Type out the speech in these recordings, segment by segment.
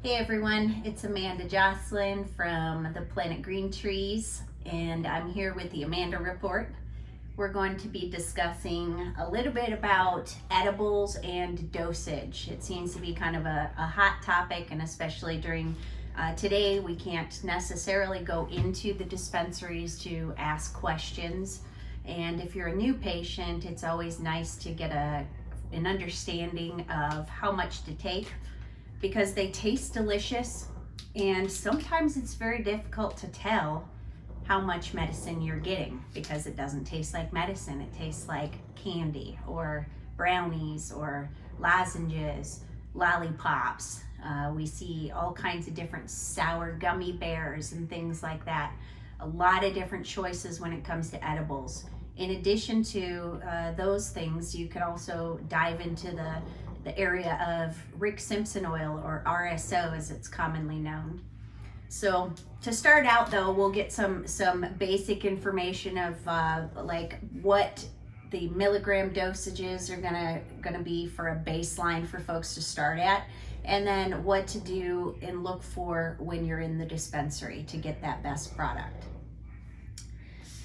Hey everyone, it's Amanda Jocelyn from the Planet Green Trees, and I'm here with the Amanda Report. We're going to be discussing a little bit about edibles and dosage. It seems to be kind of a hot topic, and especially during today, we can't necessarily go into the dispensaries to ask questions. And if you're a new patient, it's always nice to get an understanding of how much to take, because they taste delicious, and sometimes it's very difficult to tell how much medicine you're getting because it doesn't taste like medicine. It tastes like candy or brownies or lozenges, lollipops. We see all kinds of different sour gummy bears and things like that. A lot of different choices when it comes to edibles. In addition to those things, you can also dive into the area of Rick Simpson oil, or RSO as it's commonly known. So to start out though, we'll get some basic information of like what the milligram dosages are gonna be for a baseline for folks to start at, and then what to do and look for when you're in the dispensary to get that best product.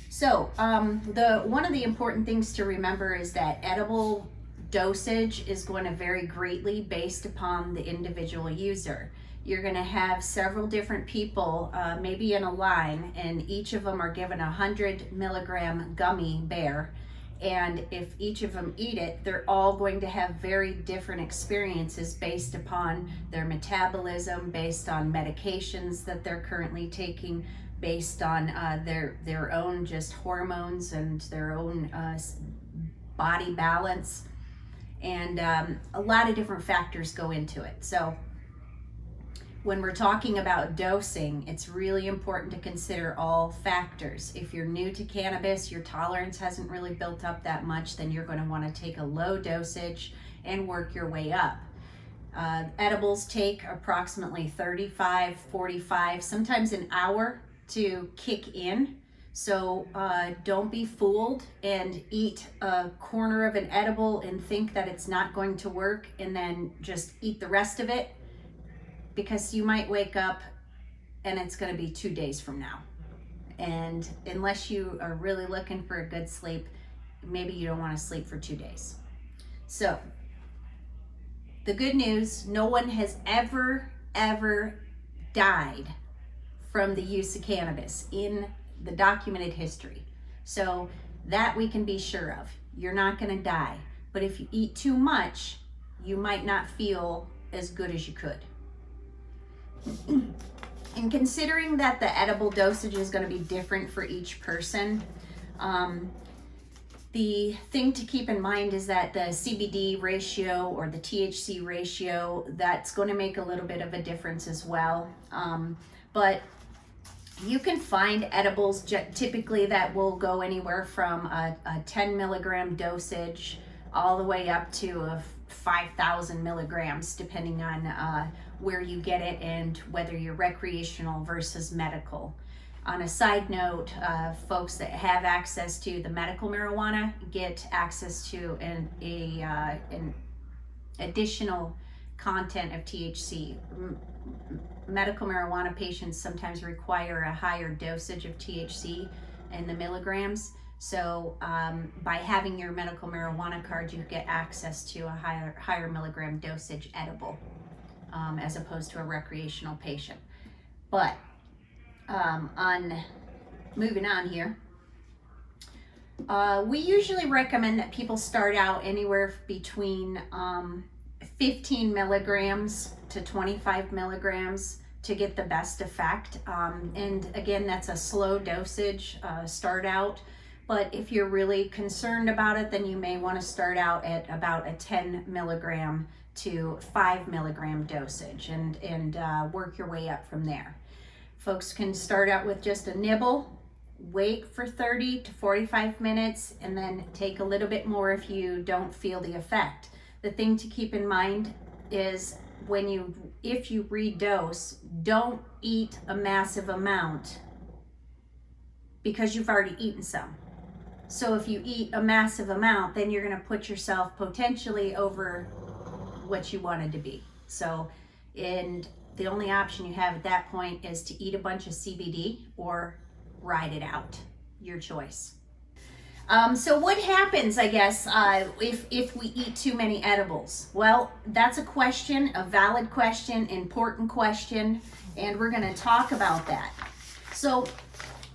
So one of the important things to remember is that edible dosage is going to vary greatly based upon the individual user. You're going to have several different people maybe in a line, and each of them are given a 100 milligram gummy bear, and if each of them eat it, they're all going to have very different experiences based upon their metabolism, based on medications that they're currently taking, based on their own just hormones and their own body balance. And a lot of different factors go into it. So when we're talking about dosing, it's really important to consider all factors. If you're new to cannabis, your tolerance hasn't really built up that much, then you're going to want to take a low dosage and work your way up. Edibles take approximately 35, 45, sometimes an hour to kick in. So don't be fooled and eat a corner of an edible and think that it's not going to work and then just eat the rest of it, because you might wake up and it's going to be 2 days from now. And unless you are really looking for a good sleep, maybe you don't want to sleep for 2 days. So the good news, no one has ever died from the use of cannabis in the documented history. So that we can be sure of. You're not going to die. But if you eat too much, you might not feel as good as you could. And considering that the edible dosage is going to be different for each person, the thing to keep in mind is that the CBD ratio or the THC ratio, that's going to make a little bit of a difference as well. But you can find edibles typically that will go anywhere from a 10 milligram dosage all the way up to a 5,000 milligrams, depending on where you get it and whether you're recreational versus medical. On a side note, folks that have access to the medical marijuana get access to an additional content of THC. Medical marijuana patients sometimes require a higher dosage of THC in the milligrams. So by having your medical marijuana card, you get access to a higher milligram dosage edible as opposed to a recreational patient. But moving on here, we usually recommend that people start out anywhere between 15 milligrams to 25 milligrams to get the best effect. And again, that's a slow dosage start out. But if you're really concerned about it, then you may want to start out at about a 10 milligram to 5 milligram dosage and work your way up from there. Folks can start out with just a nibble, wait for 30 to 45 minutes, and then take a little bit more if you don't feel the effect. The thing to keep in mind is if you redose, don't eat a massive amount because you've already eaten some. So if you eat a massive amount, then you're going to put yourself potentially over what you wanted to be. So, and the only option you have at that point is to eat a bunch of CBD or ride it out. Your choice. So what happens, I guess, if we eat too many edibles? Well, that's a question, a valid question, important question, and we're going to talk about that. So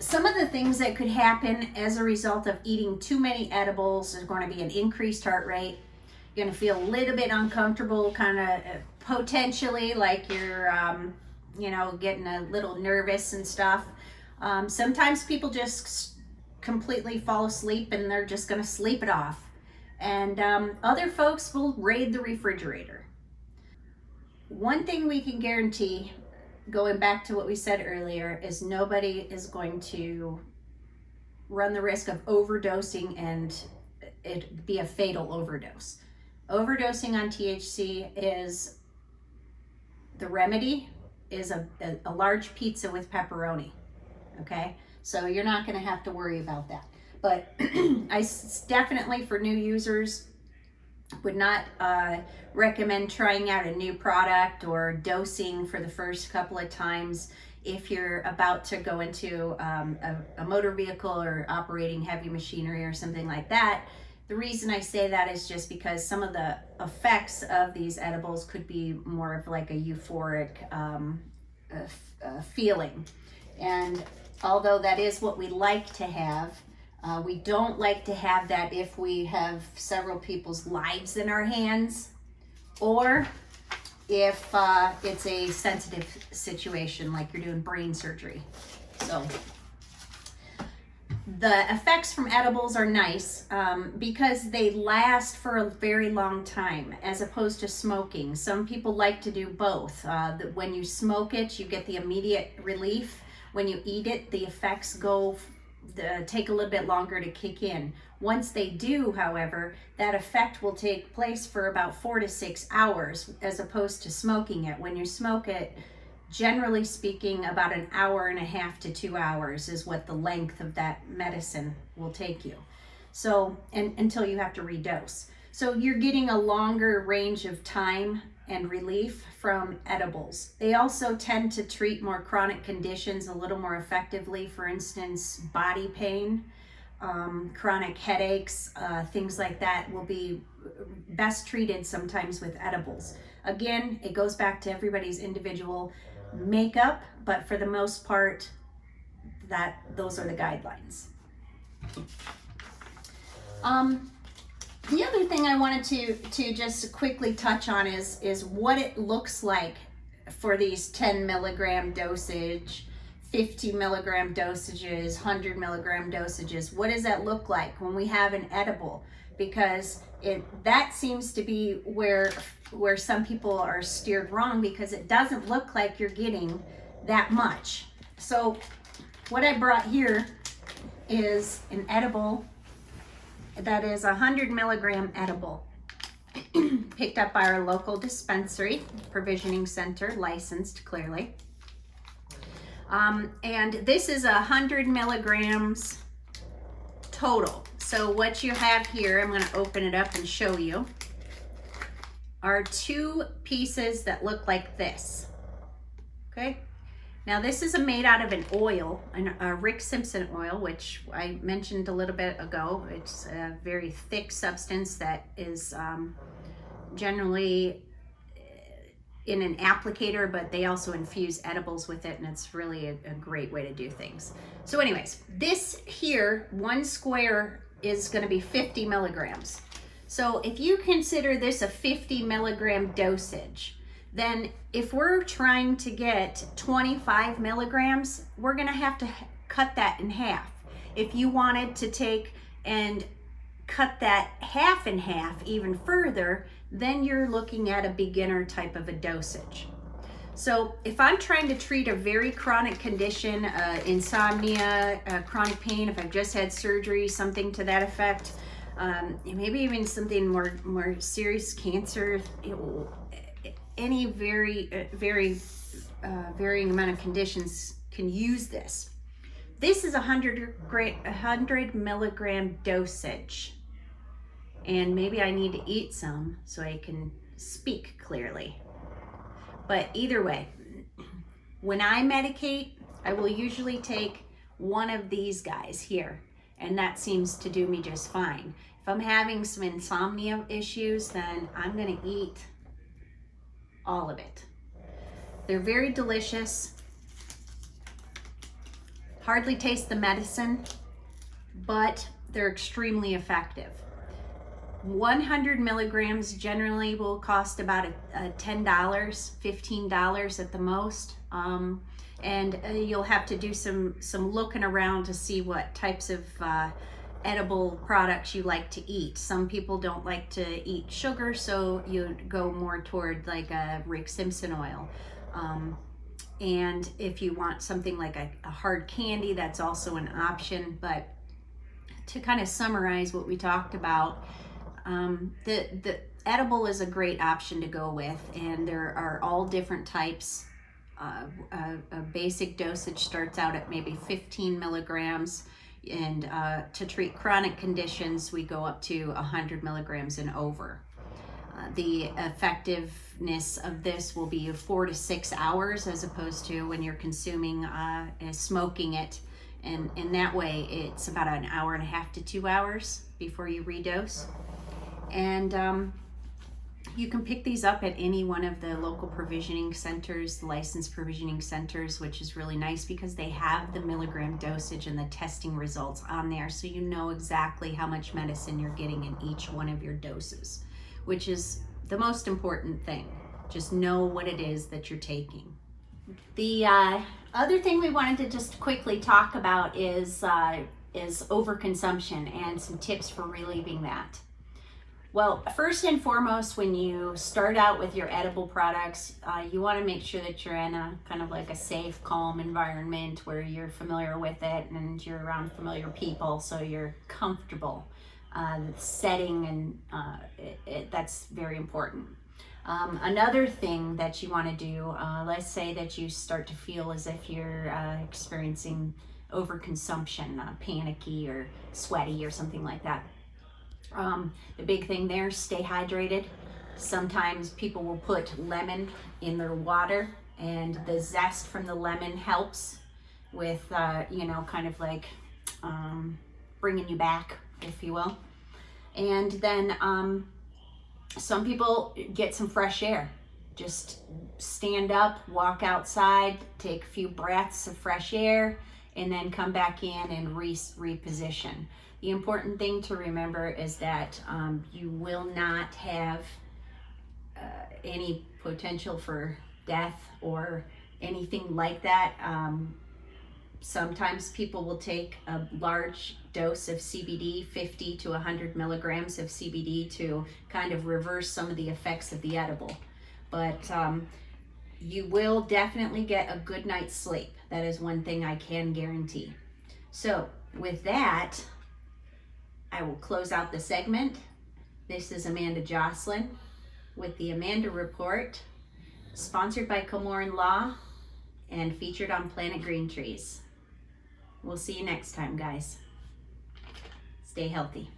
some of the things that could happen as a result of eating too many edibles is going to be an increased heart rate. You're going to feel a little bit uncomfortable, kind of potentially like you're, getting a little nervous and stuff. Sometimes people just completely fall asleep and they're just going to sleep it off. And other folks will raid the refrigerator. One thing we can guarantee, going back to what we said earlier, is nobody is going to run the risk of overdosing and it be a fatal overdose. Overdosing on THC is the remedy is a large pizza with pepperoni. Okay, so you're not going to have to worry about that. But I definitely, for new users, would not recommend trying out a new product or dosing for the first couple of times if you're about to go into a motor vehicle or operating heavy machinery or something like that. The reason I say that is just because some of the effects of these edibles could be more of like a euphoric feeling. And although that is what we like to have, we don't like to have that if we have several people's lives in our hands, or if it's a sensitive situation like you're doing brain surgery. So the effects from edibles are nice because they last for a very long time as opposed to smoking. Some people like to do both. When you smoke it, you get the immediate relief. When you eat it, the effects take a little bit longer to kick in. Once they do, however, that effect will take place for about 4 to 6 hours as opposed to smoking it. When you smoke it, generally speaking, about 1.5 hours to 2 hours is what the length of that medicine will take you. So, and until you have to redose. So you're getting a longer range of time and relief from edibles. They also tend to treat more chronic conditions a little more effectively. For instance, body pain, chronic headaches, things like that will be best treated sometimes with edibles. Again, it goes back to everybody's individual makeup, but for the most part, those are the guidelines. The other thing I wanted to just quickly touch on is what it looks like for these 10 milligram dosage, 50 milligram dosages, 100 milligram dosages. What does that look like when we have an edible? Because that seems to be where some people are steered wrong, because it doesn't look like you're getting that much. So what I brought here is an edible that is 100 milligram edible, picked up by our local dispensary, provisioning center, licensed clearly. And this is 100 milligrams total. So what you have here, I'm going to open it up and show you, are 2 pieces that look like this. Okay. Now this is made out of an oil, a Rick Simpson oil, which I mentioned a little bit ago. It's a very thick substance that is generally in an applicator, but they also infuse edibles with it, and it's really a great way to do things. So anyways, this here, 1 square is going to be 50 milligrams. So if you consider this a 50 milligram dosage, then if we're trying to get 25 milligrams, we're going to have to cut that in half. If you wanted to take and cut that half in half even further, then you're looking at a beginner type of a dosage. So if I'm trying to treat a very chronic condition, insomnia, chronic pain, if I've just had surgery, something to that effect, maybe even something more serious, cancer, any very varying amount of conditions can use this. This is 100 milligram dosage, and maybe I need to eat some so I can speak clearly. But either way, When I medicate, I will usually take one of these guys here, and that seems to do me just fine. If I'm having some insomnia issues, then I'm gonna eat all of it. They're very delicious. Hardly taste the medicine, but they're extremely effective. 100 milligrams generally will cost about $10, $15 at the most. And you'll have to do some looking around to see what types of edible products you like to eat. Some people don't like to eat sugar, so you go more toward like a Rick Simpson oil. And if you want something like a hard candy, that's also an option. But to kind of summarize what we talked about, the edible is a great option to go with, and there are all different types. A basic dosage starts out at maybe 15 milligrams, and to treat chronic conditions, we go up to 100 milligrams and over. The effectiveness of this will be 4 to 6 hours, as opposed to when you're consuming and smoking it. And in that way, it's about an hour and a half to 2 hours before you redose. And you can pick these up at any one of the local provisioning centers, licensed provisioning centers, which is really nice because they have the milligram dosage and the testing results on there, so you know exactly how much medicine you're getting in each one of your doses, which is the most important thing. Just know what it is that you're taking. The other thing we wanted to just quickly talk about is overconsumption and some tips for relieving that. Well, first and foremost, when you start out with your edible products, you want to make sure that you're in a kind of like a safe, calm environment where you're familiar with it and you're around familiar people, so you're comfortable. Setting, and that's very important. Another thing that you want to do, let's say that you start to feel as if you're experiencing overconsumption, panicky or sweaty or something like that. The big thing there, stay hydrated. Sometimes people will put lemon in their water, and the zest from the lemon helps with, kind of like bringing you back, if you will. And then some people get some fresh air. Just stand up, walk outside, take a few breaths of fresh air, and then come back in and reposition. The important thing to remember is that you will not have any potential for death or anything like that. Sometimes people will take a large dose of CBD, 50 to 100 milligrams of CBD, to kind of reverse some of the effects of the edible. But you will definitely get a good night's sleep. That is one thing I can guarantee. So with that, I will close out the segment. This is Amanda Jocelyn with the Amanda Report, sponsored by Comorin Law and featured on Planet Green Trees. We'll see you next time, guys. Stay healthy.